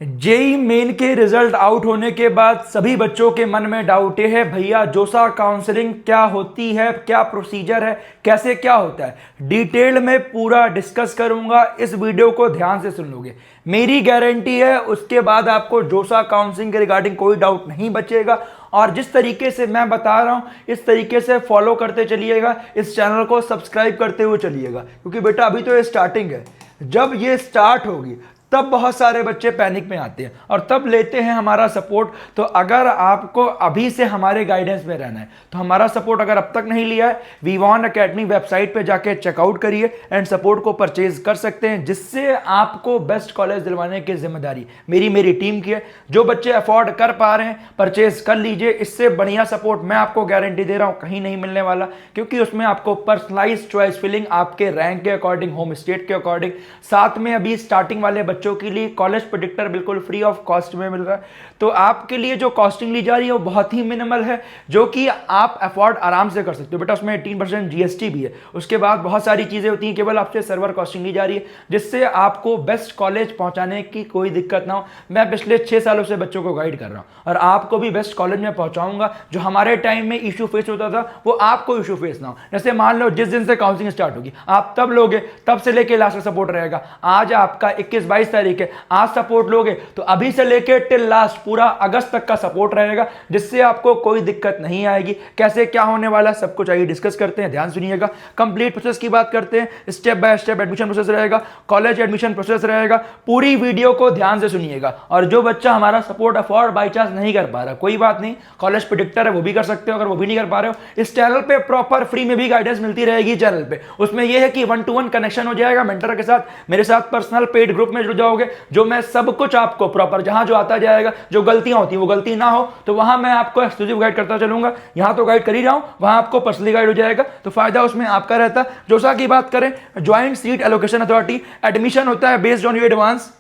JEE main के result out होने के बाद सभी बच्चों के मन में डाउट ये है, भैया जोसा काउंसलिंग क्या होती है, क्या प्रोसीजर है, कैसे क्या होता है। डिटेल में पूरा डिस्कस करूंगा, इस वीडियो को ध्यान से सुन लोगे। मेरी गारंटी है उसके बाद आपको जोसा काउंसलिंग के रिगार्डिंग कोई डाउट नहीं बचेगा। और जिस तरीके से मैं बता रहा हूं इस तरीके से फॉलो करते चलिएगा, इस चैनल को सब्सक्राइब करते हुए चलिएगा, क्योंकि बेटा अभी तो ये स्टार्टिंग है। जब ये स्टार्ट होगी तब बहुत सारे बच्चे पैनिक में आते हैं और तब लेते हैं हमारा सपोर्ट। तो अगर आपको अभी से हमारे गाइडेंस में रहना है तो हमारा सपोर्ट अगर अब तक नहीं लिया है, वीवॉन एकेडमी वेबसाइट पे जाके चेकआउट करिए एंड सपोर्ट को परचेज कर सकते हैं, जिससे आपको बेस्ट कॉलेज दिलवाने की जिम्मेदारी मेरी टीम की है। जो बच्चे अफोर्ड कर पा रहे हैं परचेज कर लीजिए, इससे बढ़िया सपोर्ट मैं आपको गारंटी दे रहा हूं कहीं नहीं मिलने वाला, क्योंकि उसमें आपको पर्सनलाइज चॉइस फिलिंग आपके रैंक के अकॉर्डिंग, होम स्टेट के अकॉर्डिंग, साथ में अभी स्टार्टिंग वाले बच्चों के लिए कॉलेज प्रेडिक्टर बिल्कुल फ्री ऑफ कॉस्ट में मिल रहा है। तो आपके लिए जो कॉस्टिंग ली जा रही है वो बहुत ही मिनिमल है, जो कि आप अफोर्ड आराम से कर सकते हो। बेटा उसमें 18% जीएसटी भी है, उसके बाद बहुत सारी चीजें होती हैं, केवल आपसे सर्वर कॉस्टिंग ली जा रही है, जिससे आपको बेस्ट कॉलेज पहुंचाने की कोई दिक्कत ना हो। मैं पिछले 6 सालों से बच्चों को गाइड कर रहा हूं और आपको भी बेस्ट कॉलेज में पहुंचाऊंगा। जो हमारे टाइम में इशू फेस होता था वो आपको इशू फेस ना हो। जैसे मान लो जिस दिन से काउंसलिंग स्टार्ट होगी आप तब लोगे, तब से लेके लास्ट तक सपोर्ट रहेगा। आज आपका 21-22 तारीख है, आज सपोर्ट लोगे तो अभी से लेके टिल लास्ट पूरा अगस्त तक का सपोर्ट रहेगा, जिससे आपको कोई दिक्कत नहीं आएगी। कैसे क्या होने वाला सब कुछ आइए डिस्कस करते हैं, ध्यान सुनिएगा। कंप्लीट प्रोसेस की बात करते हैं, step by step admission process रहेगा, कॉलेज एडमिशन प्रोसेस रहेगा। पूरी वीडियो को ध्यान से सुनिएगा। और जो बच्चा हमारा सपोर्ट अफोर्ड बाई चांस नहीं कर पा रहा, कोई बात नहीं, कॉलेज प्रेडिक्टर है वो भी कर सकते हो। अगर वो भी नहीं कर पा रहे हो, इस चैनल पे प्रॉपर फ्री में भी गाइडेंस मिलती रहेगी चैनल पे। उसमें यह है कि 1-to-1 कनेक्शन हो जाएगा मेंटर के साथ, मेरे साथ पर्सनल पेड ग्रुप में जुड़ जाओगे, जो मैं सब कुछ आपको प्रॉपर जहां जो आता जाएगा, जो गलतियां होती हैं वो गलती ना हो, तो वहां मैं आपको एक्सक्लूसिव गाइड करता चलूंगा। यहां तो गाइड कर ही रहा हूं, वहां आपको पर्सनली गाइड हो जाएगा, तो फायदा उसमें आपका रहता। जोसा की बात करें, joint seat allocation authority, admission होता है based on your advance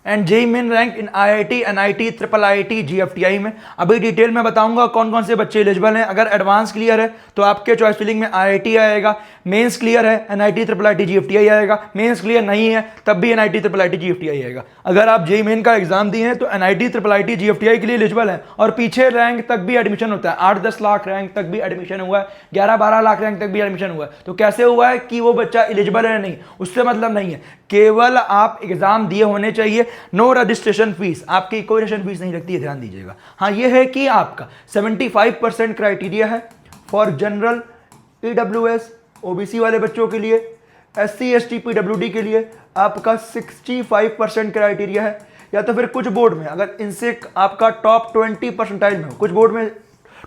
and JEE main rank in IIT, NIT, triple IIT, GFTI में। अभी डिटेल में बताऊंगा कौन कौन से बच्चे एलिजिबल हैं। अगर एडवांस क्लियर है तो आपके चॉइस फिलिंग में आईआईटी आएगा, मेंस क्लियर है एनआईटी, ट्रिपल आईआईटी, जीएफटीआई आएगा, मेंस क्लियर नहीं है तब भी एनआईटी, ट्रिपल आईआईटी, जीएफटीआई आएगा। अगर आप जेई मेन का एग्जाम दिए हैं तो एनआईटी, ट्रिपल आईआईटी, जीएफटीआई के लिए एलिजिबल है। और पीछे रैंक तक भी एडमिशन होता है, 8-10 लाख रैंक तक भी एडमिशन हुआ है, 11-12 लाख रैंक तक भी एडमिशन हुआ है। तो कैसे हुआ है कि वो बच्चा एलिजिबल है नहीं, उससे मतलब नहीं है, केवल आप एग्जाम दिए होने चाहिए। नो रजिस्ट्रेशन फीस, आपकी कोई रजिस्ट्रेशन फीस नहीं लगती है, ध्यान दीजिएगा। हाँ ये है कि आपका 75% क्राइटेरिया है फॉर जनरल, ईडब्ल्यूएस, ओबीसी वाले बच्चों के लिए, एससी, एसटी, पीडब्ल्यूडी के लिए आपका 65% क्राइटेरिया है। या तो फिर कुछ बोर्ड में अगर इनसे आपका टॉप 20 परसेंटाइल में हो, कुछ बोर्ड में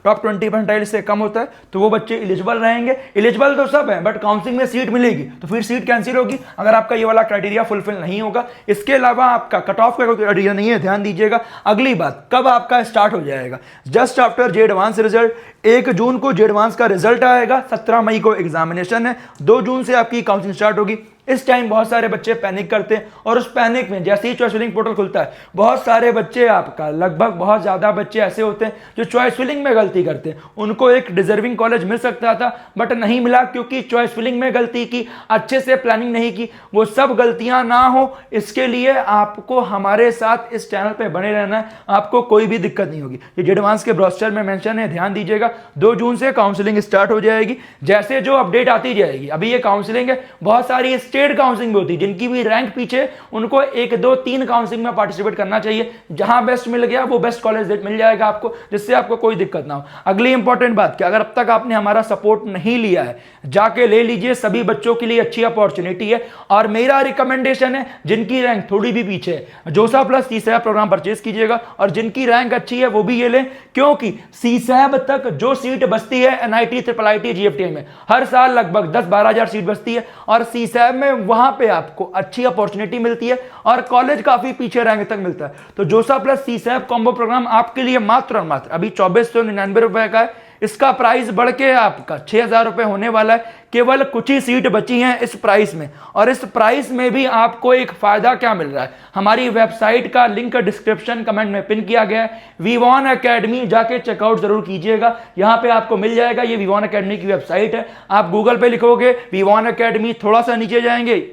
टॉप 20 परसेंटाइल से कम होता है तो वो बच्चे एलिजिबल रहेंगे। एलिजिबल तो सब है, बट काउंसलिंग में सीट मिलेगी तो फिर सीट कैंसिल होगी अगर आपका ये वाला क्राइटेरिया फुलफिल नहीं होगा। इसके अलावा आपका कट ऑफ का कोई क्राइटेरिया नहीं है, ध्यान दीजिएगा। अगली बात, कब आपका स्टार्ट हो जाएगा, जस्ट आफ्टर जे एडवांस रिजल्ट। 1 जून को जे एडवांस का रिजल्ट आएगा, 17 मई को एग्जामिनेशन है, 2 जून से आपकी काउंसलिंग स्टार्ट होगी। इस टाइम बहुत सारे बच्चे पैनिक करते हैं और उस पैनिक में जैसे ही चॉइस फिलिंग पोर्टल खुलता है, बहुत सारे बच्चे, आपका लगभग बहुत ज्यादा बच्चे ऐसे होते हैं जो चॉइस फिलिंग में गलती करते हैं। उनको एक डिजर्विंग कॉलेज मिल सकता था बट नहीं मिला, क्योंकि चॉइस फिलिंग में गलती की, अच्छे से प्लानिंग नहीं की। वो सब गलतियां ना हो इसके लिए आपको हमारे साथ इस चैनल पे बने रहना है, आपको कोई भी दिक्कत नहीं होगी। ये एडवांस के ब्रोशर में मेंशन है, ध्यान दीजिएगा। 2 जून से काउंसलिंग स्टार्ट हो जाएगी, जैसे जो अपडेट आती जाएगी। अभी ये काउंसलिंग है, बहुत सारी स्टेट काउंसलिंग भी होती है, जिनकी भी रैंक पीछे, उनको 1, 2, 3 काउंसलिंग में पार्टिसिपेट करना चाहिए। जहां बेस्ट मिल गया वो बेस्ट कॉलेज मिल जाएगा आपको, जिससे आपको कोई दिक्कत ना हो। अगली इंपॉर्टेंट बात कि अगर अब तक आपने हमारा सपोर्ट नहीं लिया है, जाके ले लीजिए, सभी बच्चों के लिए अच्छी अपॉर्चुनिटी है। और मेरा रिकमेंडेशन है, जिनकी रैंक थोड़ी भी पीछे है, जोसा प्लस सीसैब प्रोग्राम परचेज कीजिएगा, और जिनकी रैंक अच्छी है वो भी ये लें, क्योंकि सीसैब तक जो सीट बचती है एनआईटी, ट्रिपल आईटी, जीएफटीआई में, हर साल लगभग 10-12 हजार सीट बचती है, और सीसैब में वहां पे आपको अच्छी अपॉर्चुनिटी मिलती है और कॉलेज काफी पीछे रैंक तक मिलता है। तो जोसा प्लस सीसैब कॉम्बो प्रोग्राम आपके लिए मात्र और मात्र अभी 2499 रुपए का है। इसका प्राइस बढ़ के आपका 6000 रुपए होने वाला है। केवल कुछ ही सीट बची हैं इस प्राइस में, और इस प्राइस में भी आपको एक फायदा क्या मिल रहा है, हमारी वेबसाइट का लिंक डिस्क्रिप्शन कमेंट में पिन किया गया है। वीवॉन एकेडमी जाके चेकआउट जरूर कीजिएगा, यहां पे आपको मिल जाएगा। ये वीवॉन एकेडमी की वेबसाइट है, आप गूगल पे लिखोगे वीवॉन एकेडमी, थोड़ा सा नीचे जाएंगे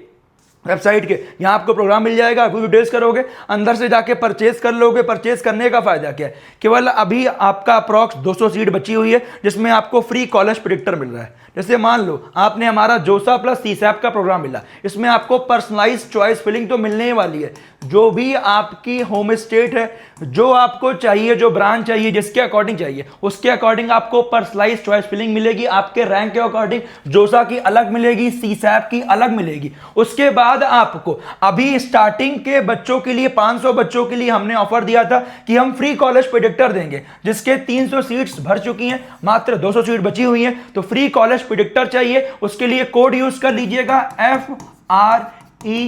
वेबसाइट के। यहाँ आपको प्रोग्राम मिल जाएगा, आपको डिटेल्स करोगे, अंदर से जाके परचेज कर लोगे। परचेज करने का फायदा क्या है, केवल अभी आपका अप्रॉक्स 200 सीट बची हुई है जिसमें आपको फ्री कॉलेज प्रेडिक्टर मिल रहा है। जैसे मान लो आपने हमारा जोसा प्लस सीसैप का प्रोग्राम मिला, इसमें आपको पर्सनलाइज चॉइस फिलिंग तो मिलने ही वाली है। जो भी आपकी होम स्टेट है, जो आपको चाहिए, जो ब्रांच चाहिए, जिसके अकॉर्डिंग चाहिए, उसके अकॉर्डिंग आपको पर्सनलाइज चॉइस फिलिंग मिलेगी। आपके रैंक के अकॉर्डिंग जोसा की अलग मिलेगी, सीसैप की अलग मिलेगी। उसके बाद आपको अभी स्टार्टिंग के बच्चों के लिए 500 बच्चों के लिए हमने ऑफर दिया था कि हम फ्री कॉलेज प्रेडिक्टर देंगे, जिसके 300 सीट्स भर चुकी हैं, मात्र 200 सीट बची हुई हैं। तो फ्री कॉलेज प्रेडिक्टर चाहिए, उसके लिए कोड यूज कर लीजिएगा FREE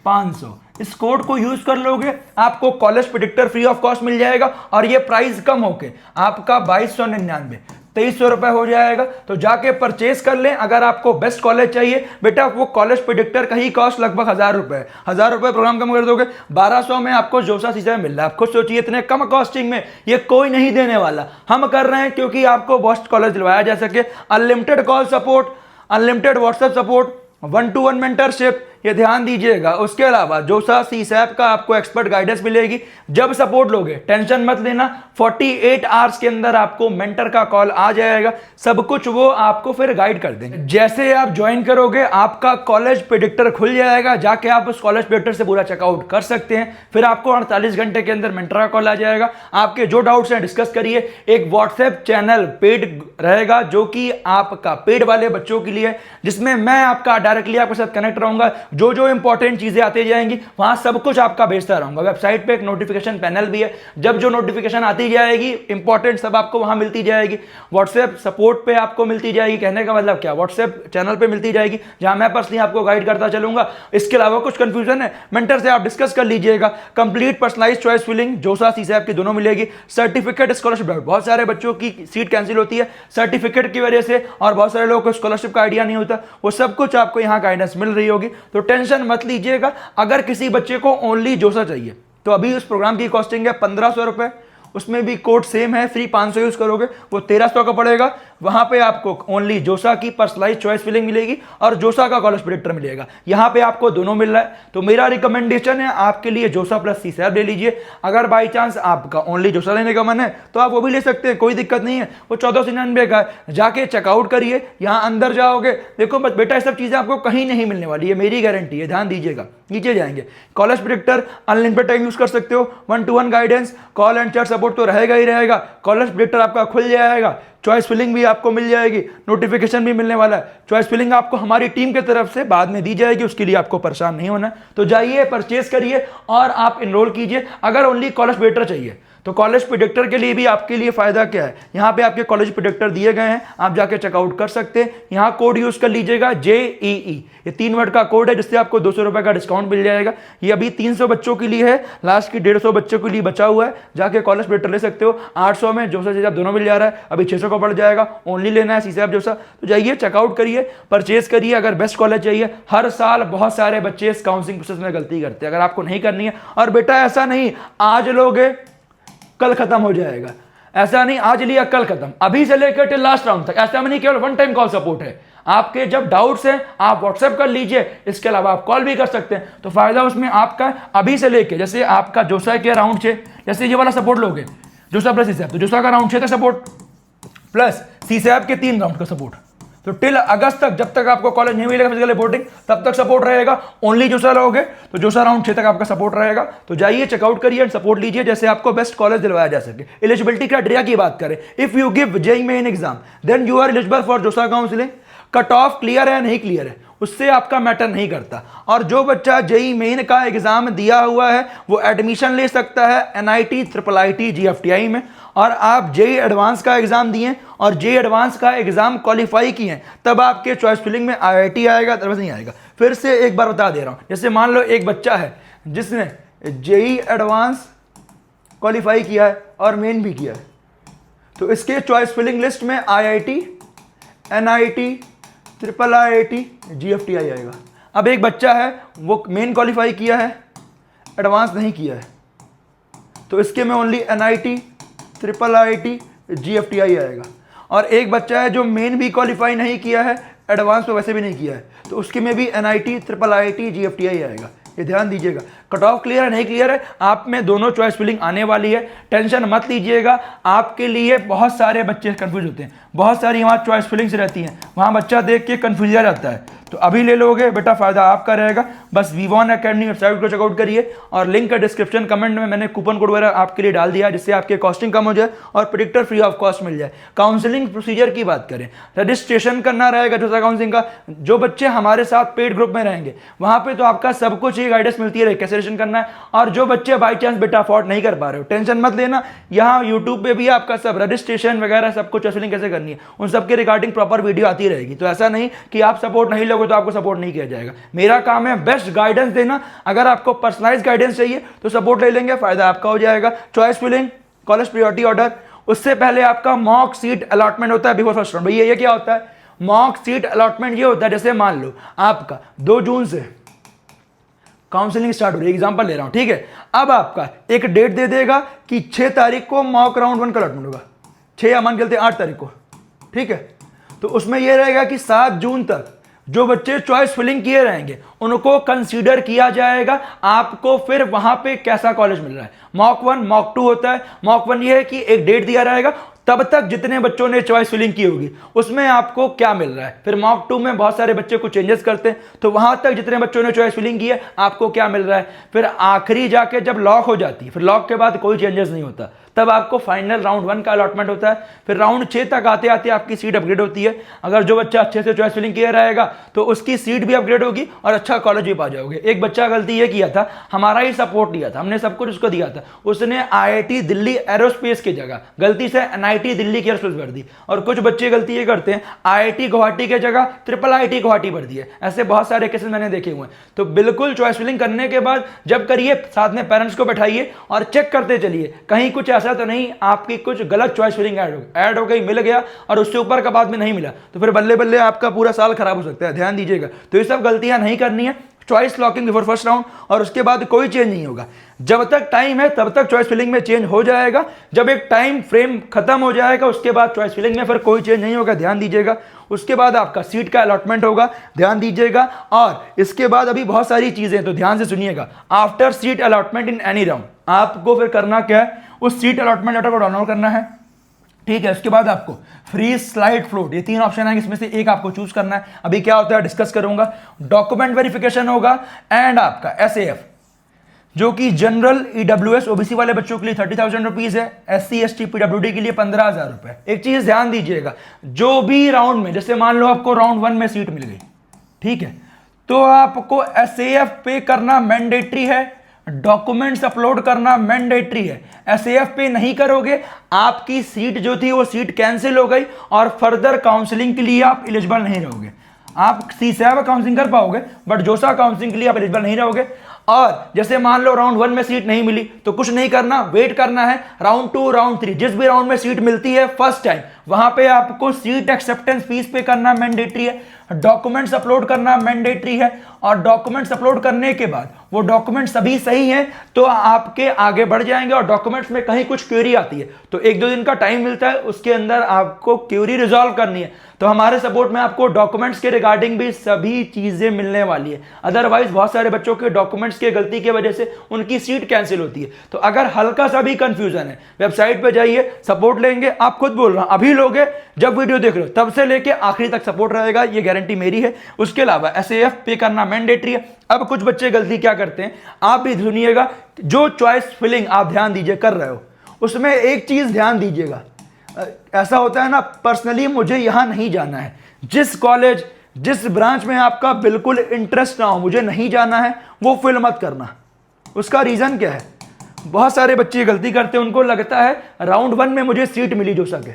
500। इस कोड को यूज कर लोगे, आपको college predictor free of cost मिल जाएगा और ये प्राइस कम होके आपका 2299 2300 रुपए हो जाएगा। तो जाके परचेज कर लें। अगर आपको बेस्ट कॉलेज चाहिए बेटा, वो कॉलेज प्रेडिक्टर का ही कॉस्ट लगभग 1000 रुपए, 1000 रुपए प्रोग्राम कम कर दोगे 1200 में आपको जोसा सीसा मिल रहा है। आप खुद सोचिए, इतने कम कॉस्टिंग में ये कोई नहीं देने वाला। हम कर रहे हैं क्योंकि आपको बेस्ट कॉलेज दिलवाया जा सके। Unlimited call support, unlimited WhatsApp support, 1-to-1 mentorship, ये ध्यान दीजिएगा। उसके अलावा जोसा सीसैप का आपको एक्सपर्ट गाइडेंस मिलेगी। जब सपोर्ट लोगे टेंशन मत लेना, 48 आवर्स के अंदर आपको मेंटर का कॉल आ जाएगा। सब कुछ वो आपको फिर गाइड कर देंगे। जैसे आप ज्वाइन करोगे आपका कॉलेज प्रेडिक्टर खुल जाएगा, जाके आप उस कॉलेज प्रेडिक्टर से पूरा चेकआउट कर सकते हैं। फिर आपको 48 घंटे के अंदर मेंटर का कॉल आ जाएगा। आपके जो डाउट्स हैं डिस्कस करिए। एक व्हाट्सएप चैनल पेड रहेगा जो कि आपका पेड वाले बच्चों के लिए, जिसमें मैं आपका डायरेक्टली आपके साथ कनेक्ट रहूंगा। जो जो इंपॉर्टेंट चीजें आती जाएंगी वहां सब कुछ आपका भेजता रहूंगा। वेबसाइट पे एक नोटिफिकेशन पैनल भी है, जब जो नोटिफिकेशन आती जाएगी इंपॉर्टेंट सब आपको वहां मिलती जाएगी। व्हाट्सएप सपोर्ट पे आपको मिलती जाएगी। कहने का मतलब क्या, व्हाट्सएप चैनल पे मिलती जाएगी जहां मैं पर्सनली आपको गाइड करता चलूंगा। इसके अलावा कुछ कंफ्यूजन है मेंटर से आप डिस्कस कर लीजिएगा। कंप्लीट पर्सनलाइज चॉइस फिलिंग जोसा सीसैप की दोनों मिलेगी। सर्टिफिकेट स्कॉलरशिप, बहुत सारे बच्चों की सीट कैंसिल होती है सर्टिफिकेट की वजह से, और बहुत सारे लोगों को स्कॉलरशिप का आइडिया नहीं होता। वो सब कुछ आपको यहाँ गाइडेंस मिल रही होगी, तो टेंशन मत लीजिएगा। अगर किसी बच्चे को ओनली जोसा चाहिए तो अभी उस प्रोग्राम की कॉस्टिंग है 1500 रुपए। उसमें भी कोड सेम है, फ्री 500 यूज करोगे वो 1300 का पड़ेगा। वहां पे आपको ओनली जोसा की पर्सनलाइज चॉइस फिलिंग मिलेगी और जोसा का कॉलेज प्रेडिक्टर मिलेगा। यहां पे आपको दोनों मिल रहा है। तो मेरा रिकमेंडेशन है आपके लिए जोसा प्लस सीसैप ले लीजिए। अगर बाई चांस आपका ओनली जोसा लेने का मन है तो आप वो भी ले सकते हैं, कोई दिक्कत नहीं है। वो 1499 का है। जाके चेकआउट करिए। यहां अंदर जाओगे, देखो बस बेटा ये सब चीजें आपको कहीं नहीं मिलने वाली है, मेरी गारंटी है, ध्यान दीजिएगा। नीचे जाएंगे, college predictor unlimited time use कर सकते हो। 1-to-1 guidance, call and chat support तो रहेगा ही रहेगा। कॉलेज प्रेडिक्टर आपका खुल जाएगा। चॉइस फिलिंग भी आपको मिल जाएगी, नोटिफिकेशन भी मिलने वाला है। चॉइस फिलिंग आपको हमारी टीम की तरफ से बाद में दी जाएगी, उसके लिए आपको परेशान नहीं होना। तो जाइए परचेज करिए और आप इनरोल कीजिए। अगर ओनली कॉलेज प्रेडिक्टर चाहिए तो कॉलेज प्रेडिक्टर के लिए भी आपके लिए फायदा क्या है, यहाँ पे आपके कॉलेज प्रेडिक्टर दिए गए हैं, आप जाके चेकआउट कर सकते हैं। यहाँ कोड यूज कर लीजिएगा JEE, ये 3 वर्ड का कोड है जिससे आपको 200 रुपए का डिस्काउंट मिल जाएगा। ये अभी 300 बच्चों के लिए है, लास्ट की 150 बच्चों के लिए बचा हुआ है। जाके कॉलेज प्रेडिक्टर ले सकते हो। 800 में जोसा सीसैप दोनों मिल जा रहा है, अभी 600 का पड़ जाएगा। ओनली लेना है सीसैप जोसा, तो जाइए चेकआउट करिए, परचेज करिए। अगर बेस्ट कॉलेज चाहिए, हर साल बहुत सारे बच्चे इस काउंसलिंग प्रोसेस में गलती करते हैं। अगर आपको नहीं करनी है, और बेटा ऐसा नहीं आज लोगे कल खत्म हो जाएगा, ऐसा नहीं आज लिया कल खत्म, अभी से लेकर टिल लास्ट राउंड तक। ऐसा नहीं केवल 1 टाइम कॉल सपोर्ट है। आपके जब डाउट्स हैं आप व्हाट्सएप कर लीजिए, इसके अलावा आप कॉल भी कर सकते हैं। तो फायदा उसमें आपका अभी से लेके, जैसे आपका जोसा के राउंड 6, जैसे ये वाला सपोर्ट लोगे जोसा प्लस सीसैप, तो जोसा का राउंड 6 तक सपोर्ट प्लस सीसैप के 3 राउंड का सपोर्ट। तो टिल अगस्त तक, जब तक आपको कॉलेज नहीं मिलेगा फिजिकल रिपोर्टिंग, तब तक सपोर्ट रहेगा। ओनली जोसा लोगे तो जोसा राउंड 6 तक आपका सपोर्ट रहेगा। तो जाइए चेकआउट करिए एंड सपोर्ट लीजिए, जैसे आपको बेस्ट कॉलेज दिलवाया जा सके। एलिजिबिलिटी क्राइटेरिया की बात करें, if you give JEE main exam then you are eligible for JoSAA counselling. Cut off clear है नहीं क्लियर है उससे आपका मैटर नहीं करता। और जो बच्चा JEE मेन का एग्जाम दिया हुआ है वो एडमिशन ले सकता है NIT IIIT GFTI में। और आप JEE एडवांस का एग्जाम दिए और JEE एडवांस का एग्जाम क्वालिफाई किए, तब आपके चॉइस फिलिंग में IIT आएगा, अदरवाइज नहीं आएगा। फिर से एक बार बता दे रहा हूं, जैसे मान लो एक बच्चा है जिसने JEE एडवांस क्वालिफाई किया है और मेन भी किया है, तो इसके चॉइस फिलिंग लिस्ट में IIT NIT IIIT GFTI आएगा। अब एक बच्चा है वो मेन क्वालिफाई किया है, एडवांस नहीं किया है, तो इसके में ओनली NIT IIIT GFTI आएगा। और एक बच्चा है जो मेन भी क्वालिफाई नहीं किया है, एडवांस तो वैसे भी नहीं किया है, तो उसके में भी NIT, IIT, GFTI आएगा, ये ध्यान दीजिएगा। कट ऑफ क्लियर है नहीं क्लियर है, आप में दोनों चॉइस फिलिंग आने वाली है, टेंशन मत लीजिएगा। आपके लिए बहुत सारे बच्चे कंफ्यूज होते हैं, बहुत सारी वहाँ चॉइस फिलिंग्स रहती हैं, वहाँ बच्चा देख के कंफ्यूज रहता है, तो अभी ले लोगे बेटा, फायदा आपका रहेगा। बस V1 अकेडमी वेबसाइट को चेकआउट करिए, और लिंक का डिस्क्रिप्शन कमेंट में मैंने कूपन कोड वगैरह आपके लिए डाल दिया है, जिससे आपके कॉस्टिंग कम हो जाए और प्रेडिक्टर फ्री ऑफ कॉस्ट मिल जाए। काउंसलिंग प्रोसीजर की बात करें, रजिस्ट्रेशन करना रहेगा जोसा काउंसलिंग का। जो बच्चे हमारे साथ पेड ग्रुप में रहेंगे वहाँ पे तो आपका सब कुछ ही गाइडेंस मिलती है कैसे रजिस्ट्रेशन करना है। और जो बच्चे बाई चांस बेटा अफोर्ड नहीं कर पा रहे हो, टेंशन मत लेना, यहाँ यूट्यूब पे भी आपका सब रजिस्ट्रेशन वगैरह सब कुछ काउंसलिंग कैसे करनी है उन सबके रिगार्डिंग प्रॉपर वीडियो आती रहेगी। तो ऐसा नहीं कि आप सपोर्ट नहीं लोगे तो आपको सपोर्ट नहीं किया जाएगा। मेरा काम है बेस्ट गाइडेंस देना, अगर आपको पर्सनलाइज गाइडेंस चाहिए तो सपोर्ट ले लेंगे, फायदा आपका हो जाएगा। Choice filling, college priority order, उससे पहले आपका मॉक सीट अलॉटमेंट होता है बिफोर फर्स्ट राउंड। भैया ये क्या होता है? मॉक सीट अलॉटमेंट ये होता है, जैसे मान लो आपका 2 जून से काउंसलिंग स्टार्ट हो रही है, एग्जांपल ले रहा हूं, ठीक है। अब आपका एक डेट दे देगा कि 6 तारीख को मॉक राउंड 1 का अलॉटमेंट होगा, 6 या मान चलते 8 तारीख को, ठीक है। तो उसमें यह रहेगा कि 7 जून तक जो बच्चे चॉइस फिलिंग किए रहेंगे उनको कंसीडर किया जाएगा, आपको फिर वहां पे कैसा कॉलेज मिल रहा है। मॉक 1, मॉक 2 होता है। मॉक 1 ये है कि एक डेट दिया रहेगा, तब तक जितने बच्चों ने चॉइस फिलिंग की होगी उसमें आपको क्या मिल रहा है। फिर मॉक 2 में बहुत सारे बच्चे कुछ चेंजेस करते हैं, तो वहां तक जितने बच्चों ने चॉइस फिलिंग की है आपको क्या मिल रहा है। फिर आखिरी जाके जब लॉक हो जाती है, फिर लॉक के बाद कोई चेंजेस नहीं होता, तब आपको फाइनल राउंड 1 का अलॉटमेंट होता है। फिर राउंड 6 तक आते आते आपकी सीट अपग्रेड होती है। अगर जो बच्चा अच्छे से चॉइस फिलिंग किया रहेगा तो उसकी सीट भी अपग्रेड होगी और अच्छा कॉलेज भी पा जाओगे। एक बच्चा गलती ये किया था, हमारा ही सपोर्ट लिया था, हमने सब कुछ उसको दिया था, उसने IIT दिल्ली एरोस्पेस की जगह गलती से NIT दिल्ली की एरोस्पेस भर दी। और कुछ बच्चे गलती ये करते हैं, IIT गुवाहाटी की जगह IIIT गुवाहाटी भर दी है। ऐसे बहुत सारे केसेस मैंने देखे हुए हैं। तो बिल्कुल चॉइस फिलिंग करने के बाद जब करिए, साथ में पेरेंट्स को बैठाइए और चेक करते चलिए, कहीं कुछ ऐसा तो नहीं आपकी कुछ गलत चॉइस फिलिंग ऐड हो गई, मिल गया और उससे ऊपर का बाद में नहीं मिला, तो फिर बल्ले बल्ले आपका पूरा साल खराब हो सकता है। ध्यान दीजिएगा, तो ये सब गलतियां नहीं करनी है। Choice locking before first round, और उसके बाद कोई चेंज नहीं होगा। जब तक टाइम है तब तक चॉइस फिलिंग में चेंज हो जाएगा, जब एक टाइम फ्रेम खत्म हो जाएगा उसके बाद चॉइस फिलिंग में फिर कोई चेंज नहीं होगा। ध्यान दीजिएगा, उसके बाद आपका सीट का अलॉटमेंट होगा, ध्यान दीजिएगा। और इसके बाद अभी बहुत सारी चीजें, तो ध्यान से सुनिएगा। After seat allotment in any round आपको फिर करना क्या है, उस सीट अलॉटमेंट लेटर को डाउनलोड करना है, ठीक है। उसके बाद आपको फ्री स्लाइड फ्लोट, ये 3 ऑप्शन आएंगे, इसमें से एक आपको चूज करना है। अभी क्या होता है डिस्कस करूंगा। डॉक्यूमेंट वेरिफिकेशन होगा, एंड आपका SAF जो कि जनरल EWS OBC वाले बच्चों के लिए 30,000 रुपीज है, SC ST PWD के लिए 15,000 रुपए। एक चीज ध्यान दीजिएगा, जो भी राउंड में, जैसे मान लो आपको राउंड 1 में सीट मिल गई, ठीक है, तो आपको SAF पे करना मैंडेटरी है, डॉक्यूमेंट्स अपलोड करना मैंडेटरी है। SAF पे नहीं करोगे आपकी सीट जो थी वो सीट कैंसिल हो गई और फर्दर काउंसलिंग के लिए आप एलिजिबल नहीं रहोगे। आप CSAB काउंसलिंग कर पाओगे बट जोसा काउंसलिंग के लिए आप एलिजिबल नहीं रहोगे। और जैसे मान लो राउंड 1 में सीट नहीं मिली तो कुछ नहीं करना, वेट करना है राउंड 2, राउंड 3, जिस भी राउंड में सीट मिलती है फर्स्ट टाइम वहां पे आपको सीट एक्सेप्टेंस फीस पे करना मैंडेटरी है, डॉक्यूमेंट्स अपलोड करना मैंडेटरी है। और डॉक्यूमेंट्स अपलोड करने के बाद वो डॉक्यूमेंट सभी सही हैं तो आपके आगे बढ़ जाएंगे। और डॉक्यूमेंट्स में कहीं कुछ क्वेरी आती है तो 1-2 दिन का टाइम मिलता है, उसके अंदर आपको क्वेरी रिजॉल्व करनी है। तो हमारे सपोर्ट में आपको डॉक्यूमेंट्स के रिगार्डिंग भी सभी चीजें मिलने वाली है। अदरवाइज बहुत सारे बच्चों के डॉक्यूमेंट्स के गलती की वजह से उनकी सीट कैंसिल होती है। तो अगर हल्का सा भी कंफ्यूजन है, वेबसाइट पे जाइए, सपोर्ट लेंगे। आप खुद बोल रहा हूं, अभी लोगे जब वीडियो देख रहे हो तब से लेके आखिरी तक सपोर्ट रहेगा, ये गारंटी मेरी है। उसके अलावा SAF पे करना मैंडेटरी है। अब कुछ बच्चे गलती क्या करते हैं, आप भी सुनिएगा, जो चॉइस फिलिंग आप ध्यान दीजिए कर रहे हो उसमें एक चीज ध्यान दीजिएगा, ऐसा होता है ना, पर्सनली मुझे यहां नहीं जाना है, जिस कॉलेज जिस ब्रांच में आपका बिल्कुल इंटरेस्ट ना हो, मुझे नहीं जाना है, वो फिल मत करना। उसका रीजन क्या है, बहुत सारे बच्चे गलती करते हैं, उनको लगता है राउंड 1 में मुझे सीट मिली जो सके,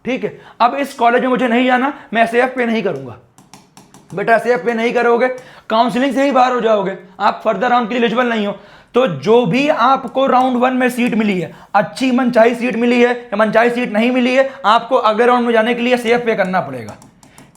ठीक है, अब इस कॉलेज में मुझे नहीं जाना, मैं SAF पे नहीं करूंगा। बेटा SAF पे नहीं करोगे काउंसलिंग से ही बाहर हो जाओगे, आप फर्दर राउंड के लिए एलिजिबल नहीं हो। तो जो भी आपको राउंड 1 में सीट मिली है, अच्छी मनचाही सीट मिली है या मनचाही सीट नहीं मिली है, आपको अगले राउंड में जाने के लिए SAF पे करना पड़ेगा।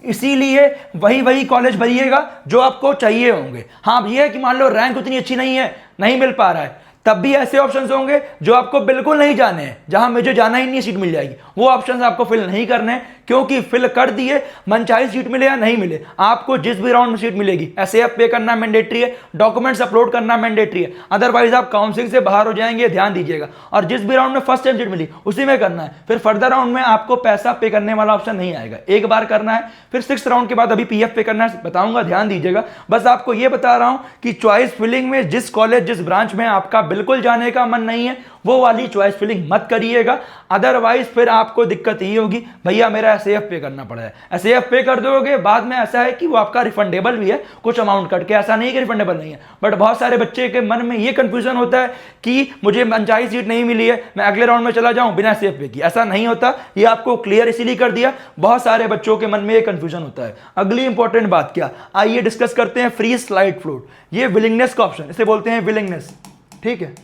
इसीलिए वही कॉलेज भरिएगा जो आपको चाहिए होंगे। हाँ ये है कि मान लो रैंक उतनी अच्छी नहीं है, नहीं मिल पा रहा है, तब भी ऐसे ऑप्शंस होंगे जो आपको बिल्कुल नहीं जाने हैं, जहां मुझे जाना ही नहीं सीट मिल जाएगी, वो ऑप्शंस आपको फिल नहीं करने हैं, क्योंकि फिल कर दिए मनचाही सीट मिले या नहीं मिले, आपको जिस भी राउंड में सीट मिलेगी एसएएफ पे करना मैंडेटरी है, डॉक्यूमेंट्स अपलोड करना मैंडेटरी है, अदरवाइज आप काउंसिलिंग से बाहर हो जाएंगे, ध्यान दीजिएगा। और जिस भी राउंड में फर्स्ट टाइम सीट मिली उसी में करना है, फिर फर्दर राउंड में आपको पैसा पे करने वाला ऑप्शन नहीं आएगा, एक बार करना है, फिर 6th राउंड के बाद अभी पीएफ पे करना है, बताऊंगा, ध्यान दीजिएगा। बस आपको यह बता रहा हूं कि चॉइस फिलिंग में जिस कॉलेज जिस ब्रांच में आपका बिल्कुल जाने का मन नहीं है वो वाली चॉइस फिलिंग मत करिएगा, अदरवाइज फिर आपको दिक्कत ही होगी, भैया मेरा एसएएफ पे करना पड़ा है। एसएएफ पे कर दोगे, बाद में ऐसा है कि वो आपका रिफंडेबल भी है कुछ अमाउंट कट के, ऐसा नहीं कि रिफंडेबल नहीं है, बट बहुत सारे बच्चे के मन में ये कंफ्यूजन होता है कि मुझे मनचाही सीट नहीं मिली है, मैं अगले राउंड में चला जाऊं बिना एसएएफ पे की। ऐसा नहीं होता, ये आपको क्लियर इसीलिए कर दिया, बहुत सारे बच्चों के मन में ये कंफ्यूजन होता है। अगली इंपॉर्टेंट बात क्या, आइए डिस्कस करते हैं फ्री स्लाइड फ्लोट, ये विलिंगनेस का ऑप्शन, इसे बोलते हैं विलिंगनेस, ठीक है।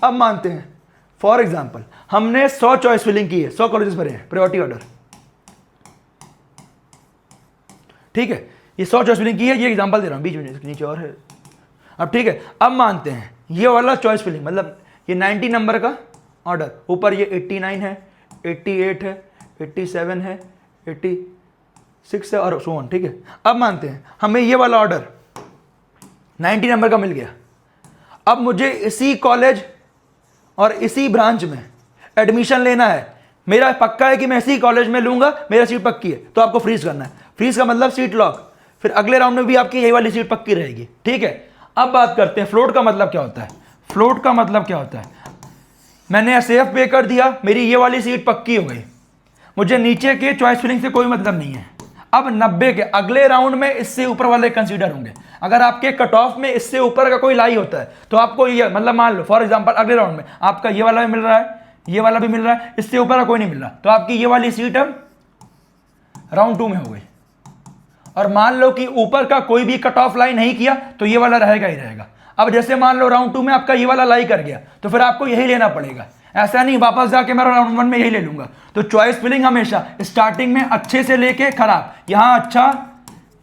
अब मानते हैं फॉर एग्जाम्पल हमने 100 चॉइस फिलिंग की है, 100 कॉलेजेस भरे हैं, प्रायोरिटी ऑर्डर, ठीक है, ये 100 चॉइस फिलिंग की है, ये एग्जांपल दे रहा हूं, बीच में नीचे और है। अब ठीक है, अब मानते हैं ये वाला चॉइस फिलिंग मतलब ये 90 नंबर का ऑर्डर, ऊपर ये 89 है, 88 है, 87 है, 86 है और सो ऑन, ठीक है। अब मानते हैं हमें ये वाला ऑर्डर 90 नंबर का मिल गया, अब मुझे इसी कॉलेज और इसी ब्रांच में एडमिशन लेना है, मेरा पक्का है कि मैं इसी कॉलेज में लूंगा, मेरा सीट पक्की है, तो आपको फ्रीज करना है। फ्रीज का मतलब सीट लॉक, फिर अगले राउंड में भी आपकी यही वाली सीट पक्की रहेगी, ठीक है। अब बात करते हैं फ्लोट का मतलब क्या होता है। फ्लोट का मतलब क्या होता है, मैंने एसएएफ पे कर दिया, मेरी ये वाली सीट पक्की हो गई, मुझे नीचे के चॉइस फिलिंग से कोई मतलब नहीं है। अब 90 के अगले राउंड में इससे ऊपर वाले कंसीडर होंगे, अगर आपके कट ऑफ में इससे ऊपर का कोई लाई होता है तो आपको ये मतलब मान लो फॉर एग्जांपल अगले राउंड में आपका ये वाला भी मिल रहा है, ये वाला भी मिल रहा है, इससे ऊपर का कोई नहीं मिल रहा, तो आपकी ये वाली सीट अब राउंड 2 में हो गई। और मान लो कि ऊपर का कोई भी कट ऑफ लाई नहीं किया तो ये वाला रहेगा ही रहेगा। अब जैसे मान लो राउंड 2 में आपका ये वाला लाई कर गया तो फिर आपको यही लेना पड़ेगा, ऐसा नहीं वापस जाके मैं राउंड 1 में यही ले लूंगा। तो चॉइस फिलिंग हमेशा स्टार्टिंग में अच्छे से लेके खराब, यहां अच्छा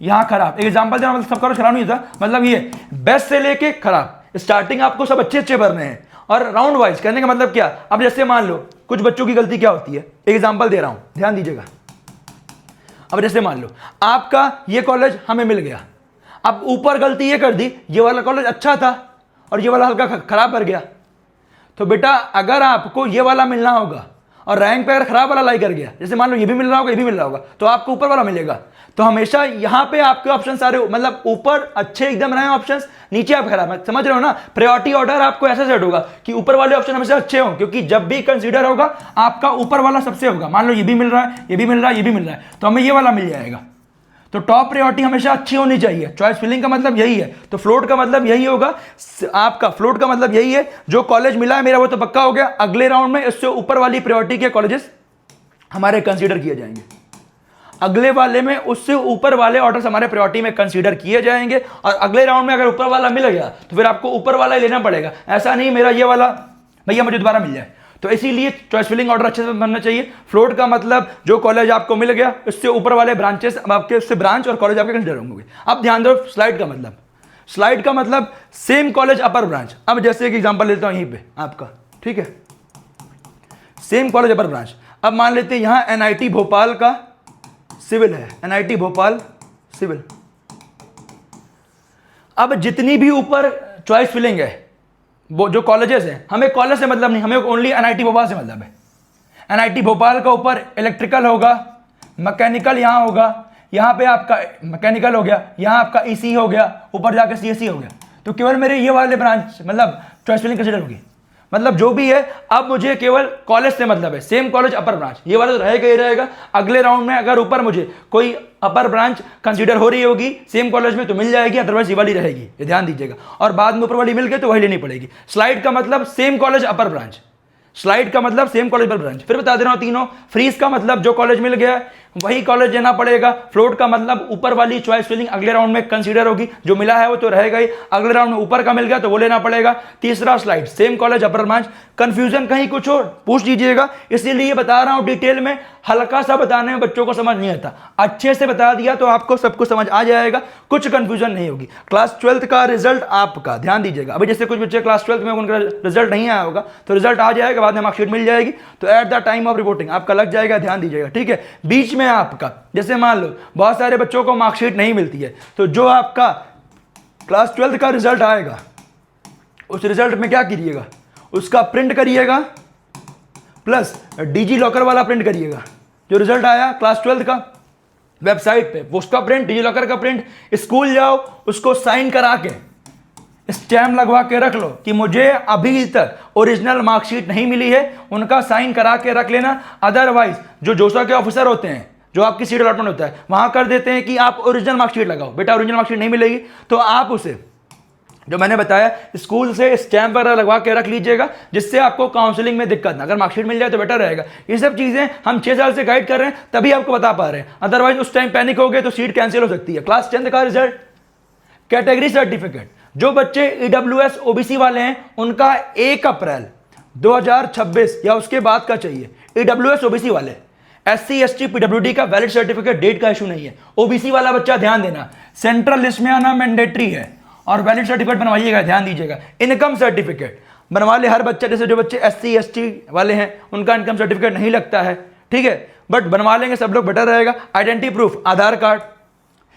यहां खराब, एग्जांपल देना मतलब सबका खराब नहीं था, मतलब ये बेस्ट से लेके खराब, स्टार्टिंग आपको सब अच्छे अच्छे भरने हैं और राउंड वाइज करने का मतलब क्या। अब जैसे मान लो कुछ बच्चों की गलती क्या होती है, एग्जांपल दे रहा हूं, ध्यान दीजिएगा। अब जैसे मान लो आपका ये कॉलेज हमें मिल गया, अब ऊपर गलती ये कर दी, ये वाला कॉलेज अच्छा था और ये वाला हल्का खराब कर गया, तो बेटा अगर आपको ये वाला मिलना होगा और रैंक पे अगर खराब वाला लाई कर गया, जैसे मान लो ये भी मिल रहा होगा ये भी मिल रहा होगा, तो आपको ऊपर वाला मिलेगा। तो हमेशा यहां पे आपके ऑप्शन सारे मतलब ऊपर अच्छे एकदम रहे ऑप्शंस, नीचे आप खराब, समझ रहे हो ना। प्रायोरिटी ऑर्डर आपको ऐसा सेट होगा कि ऊपर वाले ऑप्शन हमेशा अच्छे हों, क्योंकि जब भी कंसीडर होगा आपका ऊपर वाला सबसे होगा। मान लो ये भी मिल रहा है, ये भी मिल रहा है, ये भी मिल रहा है, तो हमें ये वाला मिल जाएगा। तो टॉप प्रायोरिटी हमेशा अच्छी होनी चाहिए। चॉइस फिलिंग का मतलब यही है, तो फ्लोट का मतलब यही होगा आपका, फ्लोट का मतलब यही है जो कॉलेज मिला है मेरा वो तो पक्का हो गया, अगले राउंड में इससे ऊपर वाली प्रायोरिटी के कॉलेजेस हमारे कंसीडर किए जाएंगे, अगले वाले में उससे ऊपर वाले ऑर्डर्स हमारे प्रायोरिटी में कंसीडर किए जाएंगे। और अगले राउंड में अगर ऊपर वाला मिल गया तो फिर आपको ऊपर वाला ही लेना पड़ेगा, ऐसा नहीं मेरा ये वाला भैया मुझे दोबारा मिल जाए। तो इसीलिए चॉइस फिलिंग ऑर्डर अच्छे से बनना चाहिए। फ्लोट का मतलब जो कॉलेज आपको मिल गया इससे ऊपर वाले ब्रांचेस आपके, उससे ब्रांच और कॉलेज आपके कंसीडर होंगे। अब ध्यान दो स्लाइड का मतलब, स्लाइड का मतलब सेम कॉलेज अपर ब्रांच। अब जैसे एक एग्जांपल लेता हूं यहीं पे आपका, ठीक है, सेम कॉलेज अपर ब्रांच। अब मान लेते हैं यहां एनआईटी भोपाल का सिविल है, एनआईटी भोपाल सिविल। अब जितनी भी ऊपर चॉइस फिलिंग है वो जो कॉलेजेस हैं, हमें कॉलेज से मतलब नहीं, हमें ओनली एनआईटी भोपाल से मतलब है। एनआईटी भोपाल का ऊपर इलेक्ट्रिकल होगा, मैकेनिकल यहां होगा, यहां पे आपका मैकेनिकल हो गया, यहां आपका ईसी हो गया, ऊपर जाकर सीएससी हो गया, तो केवल मेरे ये वाले ब्रांच मतलब चॉइस फिलिंग कंसीडर होगी। मतलब जो भी है अब मुझे केवल कॉलेज से मतलब है, सेम कॉलेज अपर ब्रांच, ये वाला तो रहेगा ही रहेगा। अगले राउंड में अगर ऊपर मुझे कोई अपर ब्रांच कंसीडर हो रही होगी सेम कॉलेज में तो मिल जाएगी, अदरवाइज ये वाली रहेगी, ये ध्यान दीजिएगा। और बाद में ऊपर वाली मिल गई तो वही लेनी पड़ेगी। स्लाइड का मतलब सेम कॉलेज अपर ब्रांच, स्लाइड का मतलब सेम कॉलेज अपर ब्रांच। फिर बता दे रहा हूं तीनों। फ्रीज का मतलब जो कॉलेज मिल गया वही कॉलेज लेना पड़ेगा। फ्लोट का मतलब ऊपर वाली चॉइस फिलिंग अगले राउंड में कंसीडर होगी, जो मिला है वो तो रहेगा ही, अगले राउंड में ऊपर का मिल गया तो वो लेना पड़ेगा। तीसरा स्लाइड, सेम कॉलेज अपर ब्रांच, कंफ्यूजन कहीं कुछ हो पूछ लीजिएगा, इसीलिए बता रहा हूं डिटेल में, हल्का सा बताने में बच्चों को समझ नहीं आता, अच्छे से बता दिया तो आपको सब कुछ समझ आ जाएगा, कुछ कंफ्यूजन नहीं होगी। क्लास 12th का रिजल्ट आपका ध्यान दीजिएगा, अभी जैसे कुछ बच्चे क्लास 12th में उनका रिजल्ट नहीं आया होगा तो रिजल्ट आ जाएगा, बाद में मार्कशीट मिल जाएगी, तो at the time of reporting आपका लग जाएगा, ध्यान दीजिएगा, ठीक है। बीच में आपका जैसे मान लो बहुत सारे बच्चों को मार्कशीट नहीं मिलती है, तो जो आपका क्लास 12th का रिजल्ट आएगा उस रिजल्ट में क्या कीजिएगा, उसका प्रिंट करिएगा प्लस डिजी लॉकर वाला प्रिंट करिएगा, जो रिजल्ट आया क्लास 12th का वेबसाइट पे उसका प्रिंट, डिजी लॉकर का प्रिंट, स्कूल जाओ उसको साइन करा के स्टैम्प लगवा के रख लो कि मुझे अभी तक ओरिजिनल मार्कशीट नहीं मिली है, उनका साइन करा के रख लेना। अदरवाइज जो जोसा के ऑफिसर होते हैं, जो आपकी सीट अलॉटमेंट होता है वहां कर देते हैं कि आप ओरिजिनल मार्कशीट लगाओ, बेटा ओरिजिनल मार्कशीट नहीं मिलेगी तो आप उसे जो मैंने बताया स्कूल से स्टैम्प वगैरह लगवा के रख लीजिएगा, जिससे आपको काउंसलिंग में दिक्कत ना, अगर मार्कशीट मिल जाए तो बेटर रहेगा। ये सब चीजें हम 6 साल से गाइड कर रहे हैं तभी आपको बता पा रहे हैं, अदरवाइज उस टाइम पैनिक हो गए तो सीट कैंसिल हो सकती है। क्लास 10th का रिजल्ट, कैटेगरी सर्टिफिकेट, जो बच्चे ईडब्ल्यूएस ओबीसी वाले हैं उनका 1 अप्रैल 2026 या उसके बाद का चाहिए। ईडब्ल्यूएस ओबीसी वाले, एससी एसटी पीडब्ल्यूडी का वैलिड सर्टिफिकेट डेट का इशू नहीं है। ओबीसी वाला बच्चा ध्यान देना, सेंट्रल लिस्ट में आना मैंडेटरी है और वैलिड सर्टिफिकेट बनवाइएगा, ध्यान दीजिएगा। इनकम सर्टिफिकेट बनवा ले हर बच्चा, जैसे जो बच्चे एससी एसटी वाले हैं उनका इनकम सर्टिफिकेट नहीं लगता है, ठीक है, बट बनवा लेंगे सब लोग, बेटर रहेगा। आइडेंटिटी प्रूफ, आधार कार्ड,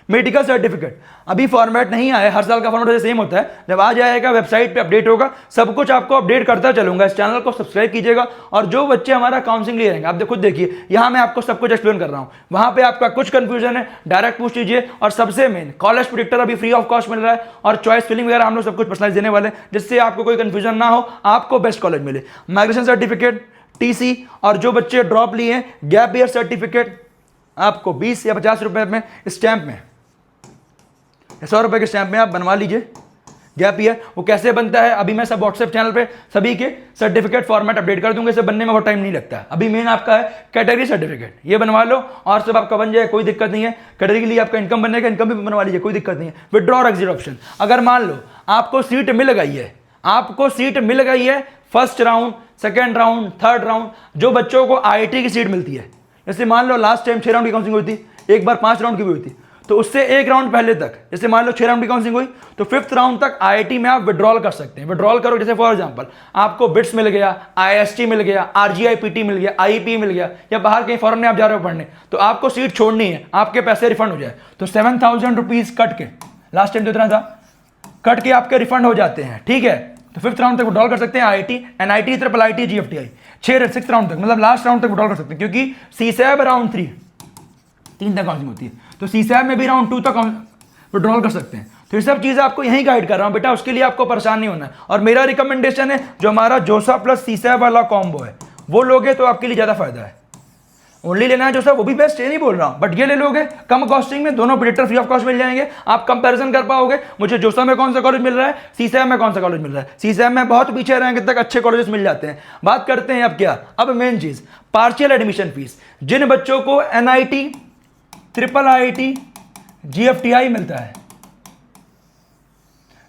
मेडिकल सर्टिफिकेट, अभी फॉर्मेट नहीं आया, हर साल का फॉर्मेट सेम होता है, जब आ जाएगा वेबसाइट पे अपडेट होगा, सब कुछ आपको अपडेट करता चलूंगा। इस चैनल को सब्सक्राइब कीजिएगा और जो बच्चे हमारा काउंसलिंग ले रहेंगे, आप खुद देखिए यहाँ मैं आपको सब कुछ एक्सप्लेन कर रहा हूँ, वहां पे आपका कुछ कंफ्यूजन है डायरेक्ट पूछ लीजिए। और सबसे मेन कॉलेज प्रेडिक्टर अभी फ्री ऑफ कॉस्ट मिल रहा है और चॉइस फिलिंग वगैरह हम लोग सब कुछ पर्सनलाइज देने वाले, जिससे आपको कोई कंफ्यूजन ना हो, आपको बेस्ट कॉलेज मिले। माइग्रेशन सर्टिफिकेट, टीसी, और जो बच्चे ड्रॉप लिए हैं गैप ईयर सर्टिफिकेट आपको 20 या 50 रुपए में स्टैंप में, 100 रुपए के स्टैंप में आप बनवा लीजिए गैप ईयर। वो कैसे बनता है अभी मैं सब व्हाट्सएप चैनल पे सभी के सर्टिफिकेट फॉर्मेट अपडेट कर दूंगा, इसे बनने में बहुत टाइम नहीं लगता है। अभी मेन आपका है कैटेगरी सर्टिफिकेट, ये बनवा लो और सब आपका बन जाए, कोई दिक्कत नहीं है। कैटेगरी के लिए आपका इनकम बनने का, इनकम भी बनवा लीजिए, कोई दिक्कत नहीं है। विड्रॉ और एग्जिट ऑप्शन, अगर मान लो आपको सीट मिल गई है, आपको सीट मिल गई है first round, second round, third round, जो बच्चों को आईआईटी की सीट मिलती है, जैसे मान लो लास्ट टाइम 6 राउंड की काउंसलिंग हुई थी, एक बार 5 राउंड की भी हुई थी, तो उससे 1 राउंड पहले तक, जैसे मान लो 6 राउंड की काउंसलिंग हुई तो 5th राउंड तक आईआईटी में आप विड्रॉल कर सकते हैं। विड्रॉल करो, जैसे फॉर एग्जांपल आपको बिट्स मिल गया, आईएसटी मिल गया, आरजीआईपीटी मिल गया, आईपी मिल गया, या बाहर कहीं फॉरेन में आप जा रहे हो पढ़ने, तो आपको सीट छोड़नी है, आपके पैसे रिफंड हो जाए, तो 7000 रुपीज कट के, लास्ट टाइम तो इतना था, कट के आपके रिफंड हो जाते हैं, ठीक है। तो 5th राउंड तक विड्रॉल कर सकते हैं IIT, NIT, triple IT, GFTI, 6th round तक, मतलब लास्ट राउंड तक विड्रॉल कर सकते हैं, क्योंकि सीसैब राउंड 3 तक काउंसलिंग होती है, तो सीसैब में भी राउंड 2 तक विड्रॉल कर सकते हैं। तो ये सब चीजें आपको यहीं गाइड कर रहा हूं बेटा, उसके लिए आपको परेशान नहीं होना है। और मेरा रिकमेंडेशन है जो हमारा जोसा प्लस सीसैब वाला कॉम्बो है वो लोगे तो आपके लिए ज्यादा फायदा है। ओनली लेना है जोसा, वो भी बेस्ट, ये नहीं बोल रहा हूं, बट ये ले लोगे कम कॉस्टिंग में, दोनों प्रेडिक्टर फ्री ऑफ कॉस्ट मिल जाएंगे, आप कंपैरिजन कर पाओगे, मुझे जोसा में कौन सा कॉलेज मिल रहा है, सीसैब में कौन सा कॉलेज मिल रहा है। सीसैब में बहुत पीछे रैंक तक अच्छे कॉलेजेस मिल जाते हैं। बात करते हैं अब क्या, अब मेन चीज पार्शियल एडमिशन फीस। जिन बच्चों को एनआईटी, ट्रिपल आईटी, जीएफटीआई मिलता है,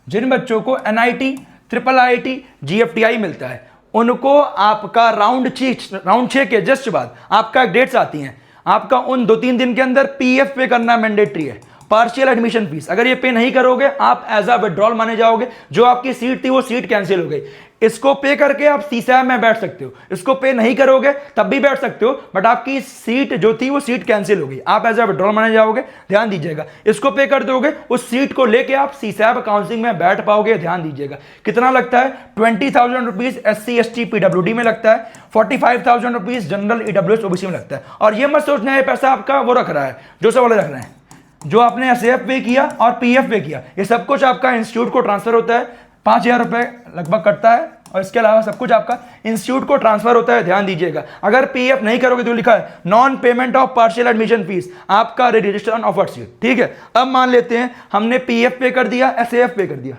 जिन बच्चों को एनआईटी, ट्रिपल आईटी, जीएफटीआई मिलता है, उनको आपका राउंड 6 के जस्ट बाद आपका डेट्स आती हैं, आपका उन 2-3 दिन के अंदर पीएफ पे करना मैंडेटरी है, पार्शियल एडमिशन फीस। अगर ये पे नहीं करोगे आप एज अ विड्रॉल माने जाओगे, जो आपकी सीट थी वो सीट कैंसिल हो गई। इसको पे करके आप सीसैब में बैठ सकते हो, इसको पे नहीं करोगे तब भी बैठ सकते हो, बट आपकी सीट जो थी वो सीट कैंसिल हो गई, आप एज अ विड्रॉल माने जाओगे, ध्यान दीजिएगा। इसको पे कर दोगे, उस सीट को लेके आप सीसैब काउंसलिंग में बैठ पाओगे, ध्यान दीजिएगा। कितना लगता है, 20,000 रुपीज एससी एसटी पीडब्ल्यूडी में लगता है, 45,000 रुपीज जनरल ईडब्ल्यूएस ओबीसी में लगता है। और ये मत सोचना है पैसा आपका वो रख रहा है, जो सब वाले रख रहे हैं, जो आपने एसएफ पे किया और पीएफ पे किया, ये सब कुछ आपका इंस्टीट्यूट को ट्रांसफर होता है, 5,000 रुपए लगभग कटता है, और इसके अलावा सब कुछ आपका इंस्टीट्यूट को ट्रांसफर होता है, ध्यान दीजिएगा। अगर पीएफ नहीं करोगे तो लिखा है non payment of partial admission fees, आपका रजिस्ट्रेशन ऑफ सीट, ठीक है। अब मान लेते हैं हमने पीएफ पे कर दिया, एसएफ पे कर दिया,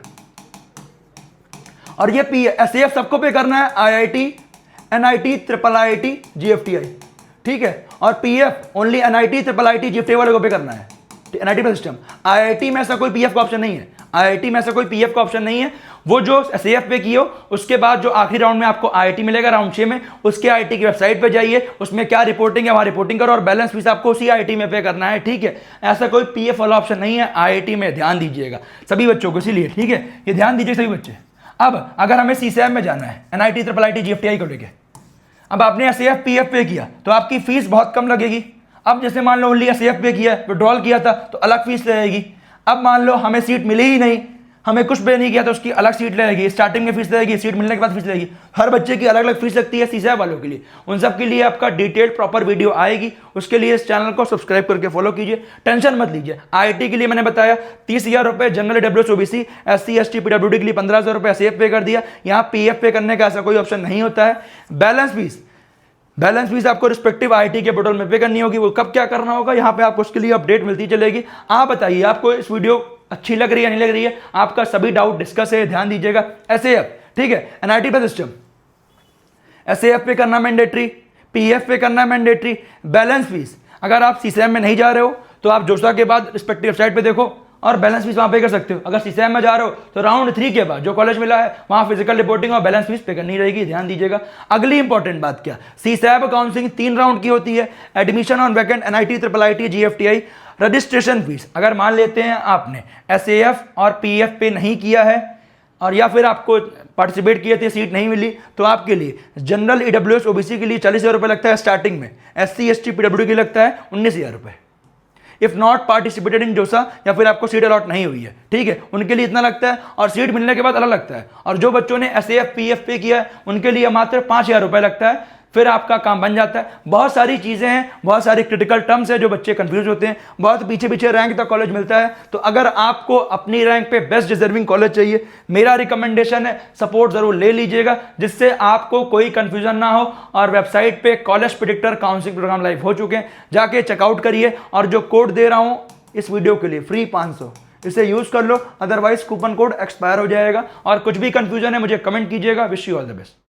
और ये एसएफ सबको पे करना है, IIT, NIT, triple IT, GFTI, ठीक है। और PF only NIT, triple IT, GFT वाले को पे करना है, एनआईटी पे सिस्टम। आईआईटी में ऐसा कोई पीएफ का ऑप्शन नहीं है, आईआईटी में ऐसा कोई पीएफ का ऑप्शन नहीं है। वो जो एसएएफ पे की हो उसके बाद जो आखिरी राउंड में आपको आईआईटी मिलेगा राउंड 6 में, उसके आईआईटी की वेबसाइट पे जाइए, उसमें क्या रिपोर्टिंग है वहां रिपोर्टिंग करो और बैलेंस फीस आपको उसी आईआईटी में पे करना है, ठीक है। ऐसा कोई पीएफ वाला ऑप्शन नहीं है आईआईटी में, ध्यान दीजिएगा सभी बच्चों को, इसीलिए ठीक है, ये ध्यान दीजिए सभी बच्चे। अब अगर हमें सीसैम में जाना है, एनआईटी, ट्रिपल आईटी, जीएफटीआई को लेके, अब आपने एसएएफ पीएफ पे किया तो आपकी फीस बहुत कम लगेगी। अब जैसे मान लो ओनली एसएएफ पे किया, विड्रॉल किया था तो अलग फीस लगेगी। अब मान लो हमें सीट मिली ही नहीं, हमें कुछ पे नहीं किया तो उसकी अलग सीट लगेगी, स्टार्टिंग में फीस लगेगी, सीट मिलने के बाद फीस लगेगी। हर बच्चे की अलग अलग फीस लगती है सीसैप वालों के लिए। उन सब के लिए आपका डिटेल्ड प्रॉपर वीडियो आएगी, उसके लिए इस चैनल को सब्सक्राइब करके फॉलो कीजिए, टेंशन मत लीजिए। आईआईटी के लिए मैंने बताया 30,000 रुपये, general EWS OBC, SC ST PWD के लिए 15,000 रुपये एसएएफ पे कर दिया। यहाँ पीएफ पे करने का ऐसा कोई ऑप्शन नहीं होता है। बैलेंस फीस आपको रिस्पेक्टिव आईआईटी के पोर्टल में पे करनी होगी। वो कब क्या करना होगा यहाँ पे आपको उसके लिए अपडेट मिलती चलेगी। आप बताइए आपको इस वीडियो अच्छी लग रही है नहीं लग रही है, आपका सभी डाउट डिस्कस है, ध्यान दीजिएगा। एसएएफ ठीक है, एनआईटी पे सिस्टम, एसएएफ पे करना मैंडेटरी, पीएफ पे करना मैंडेटरी। बैलेंस फीस अगर आप सीसैम में नहीं जा रहे हो तो आप जोसा के बाद रिस्पेक्टिव साइट पे देखो और बैलेंस फीस वहां पे कर सकते हो। अगर सीसैम में जा रहे हो तो राउंड 3 के बाद जो कॉलेज मिला है वहां फिजिकल रिपोर्टिंग और बैलेंस फीस पे करनी रहेगी, ध्यान दीजिएगा। अगली इंपॉर्टेंट बात क्या, सीसैप काउंसलिंग 3 राउंड की होती है। Admission on vacant, NIT, triple IT, GFTI. Registration fees अगर मान लेते हैं आपने एसएएफ और पीएफ पे नहीं किया है और या फिर आपको पार्टिसिपेट किए थे सीट नहीं मिली तो आपके लिए जनरल ईडब्ल्यूएस ओबीसी के लिए 40,000 रुपये लगता है स्टार्टिंग में, एससी एसटी पीडब्ल्यूडी के लिए लगता है 19,000 रुपये। इफ नॉट पार्टिसिपेटेड इन जोसा या फिर आपको सीट अलॉट नहीं हुई है, ठीक है, उनके लिए इतना लगता है और सीट मिलने के बाद अलग लगता है। और जो बच्चों ने एसएएफ पीएफ पे किया है उनके लिए मात्र 5,000 रुपये लगता है, फिर आपका काम बन जाता है। बहुत सारी चीजें हैं, बहुत सारी क्रिटिकल टर्म्स है जो बच्चे कंफ्यूज होते हैं, बहुत पीछे पीछे रैंक तक कॉलेज मिलता है। तो अगर आपको अपनी रैंक पे बेस्ट डिजर्विंग कॉलेज चाहिए, मेरा रिकमेंडेशन है सपोर्ट जरूर ले लीजिएगा, जिससे आपको कोई कंफ्यूजन ना हो। और वेबसाइट पे college predictor counselling program live हो चुके हैं, जाके चेकआउट करिए। और जो कोड दे रहा हूं इस वीडियो के लिए फ्री 500, इसे यूज कर लो, अदरवाइज कूपन कोड एक्सपायर हो जाएगा। और कुछ भी कंफ्यूजन है मुझे कमेंट कीजिएगा। Wish you all the best.